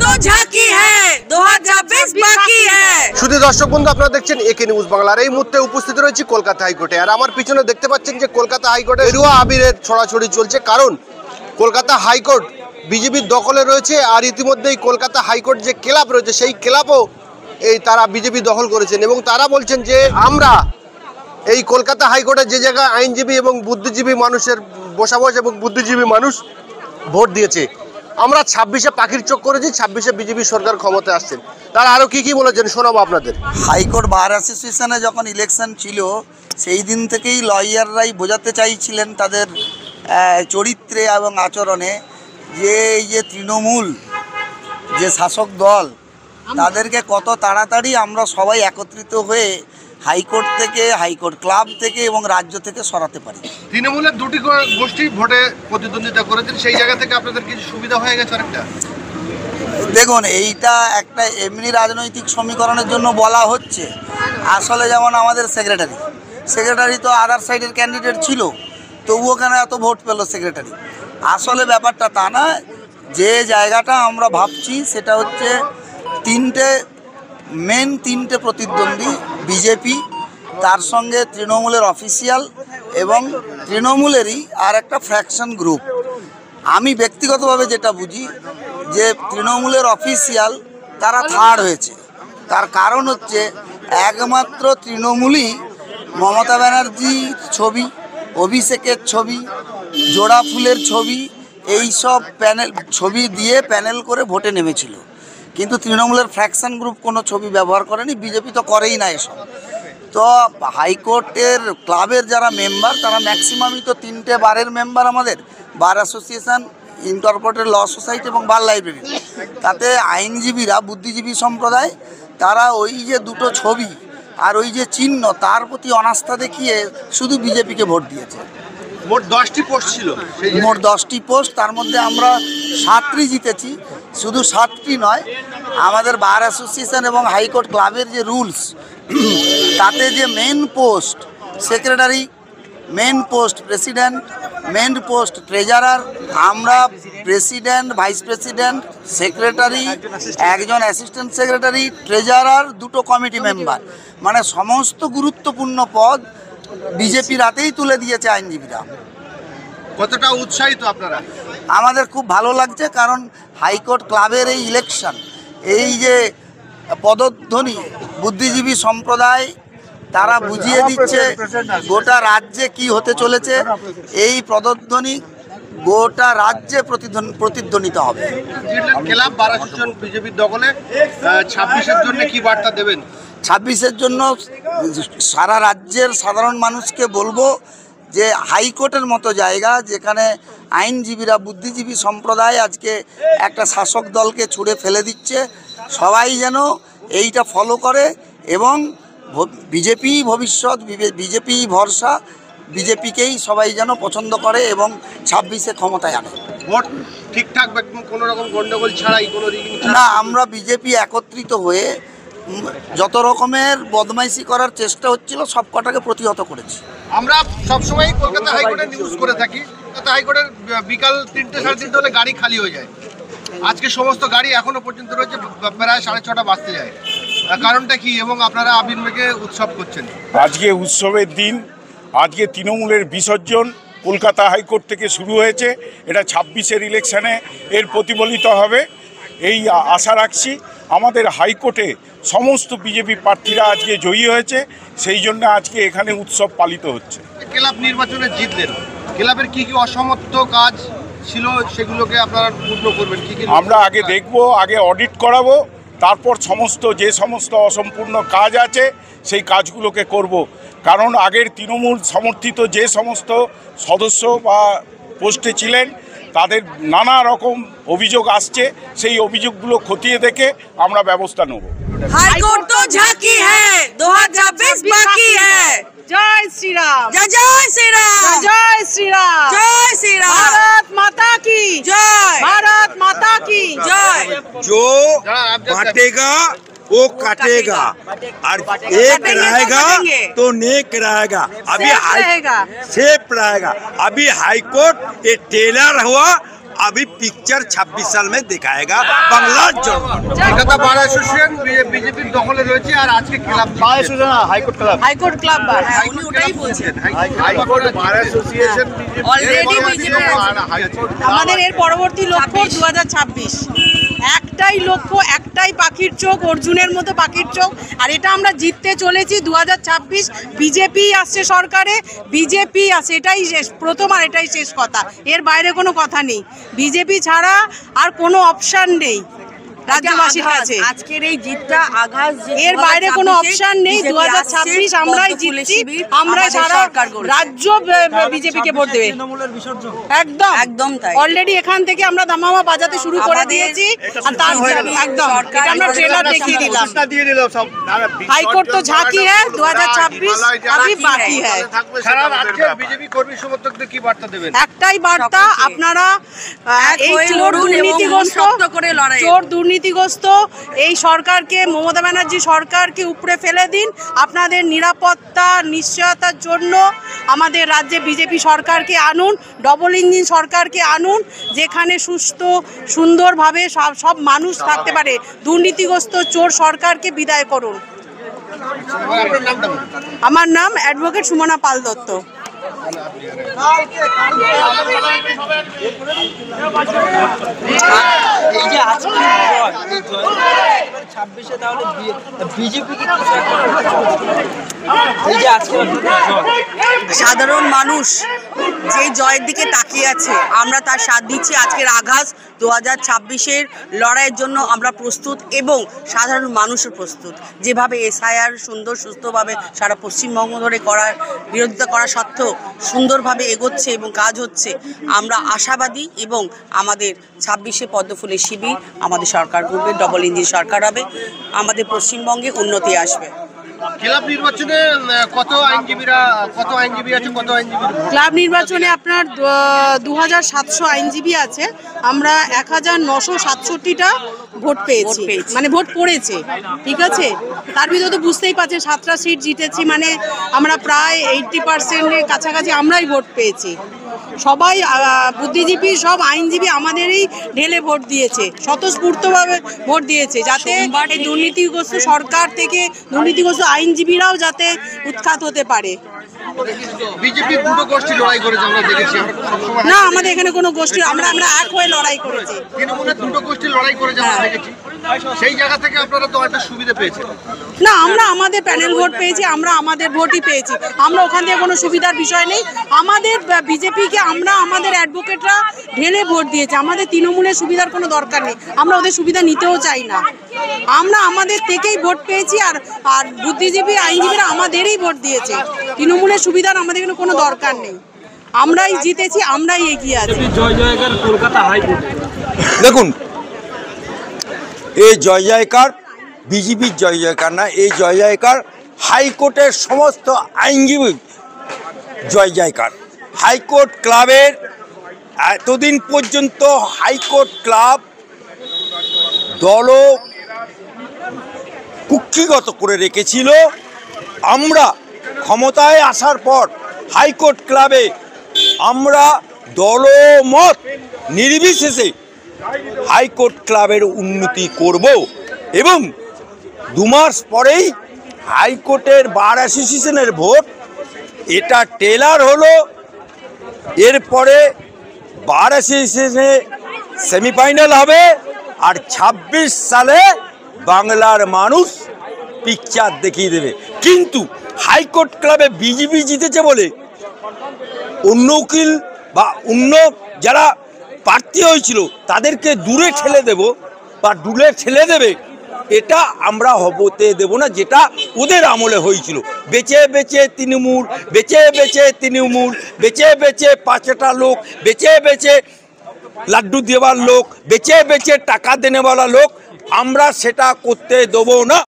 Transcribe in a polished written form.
तो झांकी है 2020 बाकी है। শুধু দর্শক বন্ধু, আপনারা দেখছেন একে নিউজ বাংলার। এই মুহূর্তে উপস্থিত রয়েছে কলকাতা হাইকোর্টে, আর আমার পিছনে দেখতে পাচ্ছেন যে কলকাতা হাইকোর্টে গেরুয়া আবিরের ছড়াছড়ি চলছে, কারণ কলকাতা হাইকোর্ট বিজেপির দখলে রয়েছে। আর ইতিমধ্যেই কলকাতা হাইকোর্ট যে ক্লাব রয়েছে সেই ক্লাবও তারা বিজেপি দখল করেছেন, এবং তারা বলছেন যে আমরা এই কলকাতা হাইকোর্টে যে জায়গায় আইনজীবী এবং বুদ্ধিজীবী মানুষের বসাবস এবং বুদ্ধিজীবী মানুষ ভোট দিয়েছে, আমরা 26-এ পাখির চোখ করেছি, 26-এ বিজেপি সরকার ক্ষমতায় আসছেন। তারা আরও কি বলেছেন শোনাবো আপনাদের। হাইকোর্ট বার অ্যাসোসিয়েশনে যখন ইলেকশন ছিল সেই দিন থেকেই লয়াররাই বোঝাতে চাইছিলেন তাদের চরিত্রে এবং আচরণে যে এই যে তৃণমূল যে শাসক দল তাদেরকে কত তাড়াতাড়ি আমরা সবাই একত্রিত হয়ে হাইকোর্ট থেকে, হাইকোর্ট ক্লাব থেকে এবং রাজ্য থেকে সরাতে পারি। তৃণমূলের দুটি গোষ্ঠী ভোটে প্রতিদ্বন্দ্বিতা করেছেন, সেই জায়গা থেকে আপনাদের কিছু সুবিধা হয়ে গেছে? অনেকটা দেখুন, এইটা একটা এমনি রাজনৈতিক সমীকরণের জন্য বলা হচ্ছে। আসলে যেমন আমাদের সেক্রেটারি তো আদার সাইডের ক্যান্ডিডেট ছিল, তবুও কেন এত ভোট পেল সেক্রেটারি? আসলে ব্যাপারটা তা না। যে জায়গাটা আমরা ভাবছি সেটা হচ্ছে তিনটে প্রতিদ্বন্দ্বী বিজেপি, তার সঙ্গে তৃণমূলের অফিসিয়াল এবং তৃণমূলেরই আর একটা ফ্র্যাকশন গ্রুপ। আমি ব্যক্তিগতভাবে যেটা বুঝি যে তৃণমূলের অফিসিয়াল তারা থার্ড হয়েছে। তার কারণ হচ্ছে একমাত্র তৃণমূলই মমতা ব্যানার্জির ছবি, অভিষেকের ছবি, জোড়া ফুলের ছবি, এই সব ছবি দিয়ে প্যানেল করে ভোটে নেমেছিল। কিন্তু তৃণমূলের ফ্র্যাকশন গ্রুপ কোনো ছবি ব্যবহার করেনি, বিজেপি তো করেই না এসব। তো হাইকোর্টের ক্লাবের যারা মেম্বার তারা ম্যাক্সিমামই তো 3টে বারের মেম্বার, আমাদের bar association, interpreted law society এবং বার লাইব্রেরি। তাতে আইনজীবীরা, বুদ্ধিজীবী সম্প্রদায়, তারা ওই যে দুটো ছবি আর ওই যে চিহ্ন তার প্রতি অনাস্থা দেখিয়ে শুধু বিজেপিকে ভোট দিয়েছে। মোট 10টি পোস্ট ছিল, মোট 10টি পোস্ট, তার মধ্যে আমরা 7টি জিতেছি। শুধু 7টি নয়, আমাদের বার অ্যাসোসিয়েশন এবং হাইকোর্ট ক্লাবের যে রুলস, তাতে যে main post secretary, main post president, main post treasurer, আমরা প্রেসিডেন্ট, ভাইস প্রেসিডেন্ট, সেক্রেটারি, একজন অ্যাসিস্ট্যান্ট সেক্রেটারি, ট্রেজারার, 2টো কমিটি মেম্বার, মানে সমস্ত গুরুত্বপূর্ণ পদ বিজেপির হাতেই তুলে দিয়েছে আইনজীবীরা। কতটা উৎসাহিত আপনারা? আমাদের খুব ভালো লাগছে, কারণ হাইকোর্ট ক্লাবের এই ইলেকশন, এই যে পদধ্বনি, বুদ্ধিজীবী সম্প্রদায় তারা বুঝিয়ে দিচ্ছে গোটা রাজ্যে কি হতে চলেছে। এই পদধ্বনি গোটা রাজ্যে প্রতিধ্বনিত হবে। ক্লাব 12 জন বিজেপির দখলে, 26-এর জন্য কি বার্তা দেবেন? 26-এর জন্য সারা রাজ্যের সাধারণ মানুষকে বলবো যে হাইকোর্টের মতো জায়গা, যেখানে আইনজীবীরা, বুদ্ধিজীবী সম্প্রদায় আজকে একটা শাসক দলকে ছুঁড়ে ফেলে দিচ্ছে, সবাই যেন এইটা ফলো করে এবং বিজেপি ভবিষ্যৎ, বিজেপি ভরসা, বিজেপিকেই সবাই যেন পছন্দ করে এবং 26-এ ক্ষমতায় আনে। ভোট ঠিকঠাক, কোনো রকম গন্ডগোল ছাড়াই, কোনো না, আমরা বিজেপি একত্রিত হয়ে যত রকমের বদমাইশি করার চেষ্টা হচ্ছিল সব কটাকে প্রতিহত করেছি। আমরা সবসময় কলকাতা হাইকোর্টের নিউজ করে থাকি। কলকাতা হাইকোর্টের বিকাল 3টে, 3:30 হলে গাড়ি খালি হয়ে যায়। আজকে সমস্ত গাড়ি এখনো পর্যন্ত রয়েছে, প্রায় 6:30 বাজতে যায়। কারণটা কি? এবং আপনারা আবির মেঘে উৎসব করছেন। আজকে উৎসবের দিন, আজকে তৃণমূলের বিসর্জন কলকাতা হাইকোর্ট থেকে শুরু হয়েছে। এটা 26-এর ইলেকশনে এর প্রতিফলিত হবে, এই আশা রাখছি। আমাদের হাইকোর্টে সমস্ত বিজেপি প্রার্থীরা আজকে জয়ী হয়েছে, সেই জন্য আজকে এখানে উৎসব পালিত হচ্ছে। ক্লাব নির্বাচনে জিতলেন, ক্লাবের কি অসমাপ্ত কাজ ছিল সেগুলোকে আপনারা পূর্ণ করবেন? কি আমরা আগে দেখব, আগে অডিট করাবো, তারপর যে সমস্ত অসম্পূর্ণ কাজ আছে সেই কাজগুলোকে করব। কারণ আগের তৃণমূল সমর্থিত যে সমস্ত সদস্য বা পোস্টে ছিলেন তাদের নানা রকম অভিযোগ আসছে, সেই অভিযোগগুলো খতিয়ে দেখে আমরা ব্যবস্থা নেব। हाईकोर्ट तो झांकी है 2020 बाकी है। जय श्री राम, जय जय श्री राम, जय श्री राम, जय श्री राम। भारत माता की जय, भारत माता की जय। जो बांटेगा वो काटेगा और एक रहेगा तो नेक रहेगा। अभी सेफ रहेगा। सेफ रहेगा। अभी हाईकोर्ट ये टेलर हुआ अभी पिक्चर 26 साल में दिखाएगा बांग्ला जनगण। কলকাতা বার অ্যাসোসিয়েশন বিজেপির দখলে রয়েছে আর আজকে ক্লাব হাইকোর্ট ক্লাব বার, হ্যাঁ উনি ওটাই বলছেন। High court bar association Already BJP আমাদের এর পরবর্তী লক্ষ্য 2026, একটাই লক্ষ্য, একটাই পাখির চোখ, অর্জুনের মতো পাখির চোখ। আর এটা আমরা জিততে চলেছি 2026। বিজেপি আসছে সরকারে, বিজেপি আছে, এটাই শেষ প্রথম আর এটাই শেষ কথা, এর বাইরে কোনো কথা নেই। বিজেপি ছাড়া আর কোনো অপশান নেই রাজ্যবাসীর কাছে। আজকের এই জিতটা আঘাত, এর বাইরে কোনো অপশন নেই। 2026 আমরাই জিতছি, আমরাই সারা রাজ্য বিজেপিকে ভোট দেবে। একদম একদম তাই। অলরেডি এখান থেকে আমরা দামামা বাজাতে শুরু করে দিয়েছি। আর তার একদম এটা আমরা ট্রেলার দেখিয়ে দিলাম। হাইকোর্ট তো ঝাঁকি হ্যাঁ, 2026 अभी বাকি হ্যাঁ। সারা রাজ্যে বিজেপি কর্মী সমর্থকদের কি বার্তা দেবেন? একটাই বার্তা, আপনারা এই চোর দুর্নীতিগ্রস্ত এই সরকারকে, মমতা ব্যানার্জি সরকারকে উপড়ে ফেলে দিন। আপনাদের নিরাপত্তা নিশ্চয়তার জন্য আমাদের রাজ্যে বিজেপি সরকারকে আনুন, ডবল ইঞ্জিন সরকারকে আনুন, যেখানে সুস্থ সুন্দরভাবে সব মানুষ থাকতে পারে। দুর্নীতিগ্রস্ত চোর সরকারকে বিদায় করুন। আমার নাম অ্যাডভোকেট সুমনা পাল দত্ত। এই যে আজকে 26-এ তাহলে বিজেপি কি এই যে আজকে সাধারণ মানুষ যে জয়ের দিকে তাকিয়ে আছে, আমরা তার সাথ দিচ্ছি। আজকের আঘাত 2026-এর লড়াইয়ের জন্য আমরা প্রস্তুত এবং সাধারণ মানুষও প্রস্তুত। যেভাবে SIR সুন্দর সুস্থভাবে সারা পশ্চিমবঙ্গ ধরে বিরোধিতা করা সত্ত্বেও সুন্দরভাবে এগোচ্ছে এবং কাজ হচ্ছে, আমরা আশাবাদী এবং আমাদের 26-এ পদ্মফুলের শিবির আমাদের সরকার করবে, ডবল ইঞ্জিন সরকার হবে, আমাদের পশ্চিমবঙ্গে উন্নতি আসবে। ক্লাব নির্বাচনে কত আইনজীবী আছে? ক্লাব নির্বাচনে আপনার 2700 আইনজীবী আছে। আমরা 1967টা ভোট পেয়েছি, মানে ভোট পড়েছে, ঠিক আছে। তার ভিতরে তো বুঝতেই পারছেন 7টা সিট জিতেছি, মানে আমরা প্রায় 80%-এর কাছাকাছি আমরাই ভোট পেয়েছি। সবাই বুদ্ধিজীবী, সব আইনজীবী আমাদেরই ঢেলে ভোট দিয়েছে, স্বতঃস্ফূর্তভাবে ভোট দিয়েছে, যাতে এই দুর্নীতিগ্রস্ত সরকার থেকে দুর্নীতিগ্রস্ত আইনজীবীরাও যাতে উৎখাত হতে পারে। বিজেপি দুটো গোষ্ঠী লড়াই করেছে, আমরা দেখেছি। না, আমাদের এখানে কোনো গোষ্ঠী, আমরা এক হয়ে লড়াই করেছি। তৃণমূলের দুটো গোষ্ঠী লড়াই করেছে, আমরা দেখেছি। সেই জায়গা থেকে আপনারা তো একটা সুবিধা পেয়েছেন। না, আমরা আমাদের প্যানেল ভোট পেয়েছি, আমরা আমাদের ভোটই পেয়েছি। আমরা ওখান থেকে কোনো সুবিধার বিষয় নেই। আমাদের বিজেপিকে আমরা আমাদের অ্যাডভোকেটরা ঢেলে ভোট দিয়েছে। আমাদের তৃণমূলের সুবিধার কোনো দরকার নেই, আমরা ওদের সুবিধা নিতেও চাই না। আমরা আমাদের থেকেই ভোট পেয়েছি, আর বুদ্ধিজীবী আইনজীবীরা আমাদেরই ভোট দিয়েছে। তৃণমূলের সুবিধার আমাদের কোনো দরকার নেই। আমরাই জিতেছি, আমরাই এগিয়ে আছি। জয় জয়কার কলকাতা হাইকোর্টে। দেখুন, এই জয় জয়কার বিজেপির জয় জয়কার না, এই জয় জয়কার হাইকোর্টের সমস্ত আইনজীবী জয় জয়কার। হাইকোর্ট ক্লাবের এতদিন পর্যন্ত হাইকোর্ট ক্লাব দল কুক্ষিগত করে রেখেছিল। আমরা ক্ষমতায় আসার পর হাইকোর্ট ক্লাবে আমরা দলমত নির্বিশেষে হাইকোর্ট ক্লাবের উন্নতি করব এবং 2 মাস পরেই হাইকোর্টের বার অ্যাসোসিয়েশনের ভোট, এটা টেলার হলো। এরপরে বার অ্যাসোসিয়েশনে সেমিফাইনাল হবে, আর 26 সালে বাংলার মানুষ পিকচার দেখিয়ে দেবে। কিন্তু হাইকোর্ট ক্লাবে বিজেপি জিতেছে বলে অন্য উকিল বা অন্য যারা প্রার্থী হয়েছিল তাদেরকে দূরে ঠেলে দেব বা দূরে ঠেলে দেবে, এটা আমরা হতে দেব না, যেটা ওদের আমলে হয়েছিল। বেচে বেচে তৃণমূল, বেচে বেচে তৃণমূল, বেচে বেচে 5টা লোক, বেচে বেচে লাড্ডু দেওয়ার লোক, বেচে বেচে টাকা দেনেওয়ালা লোক, আমরা সেটা করতে দেবো না।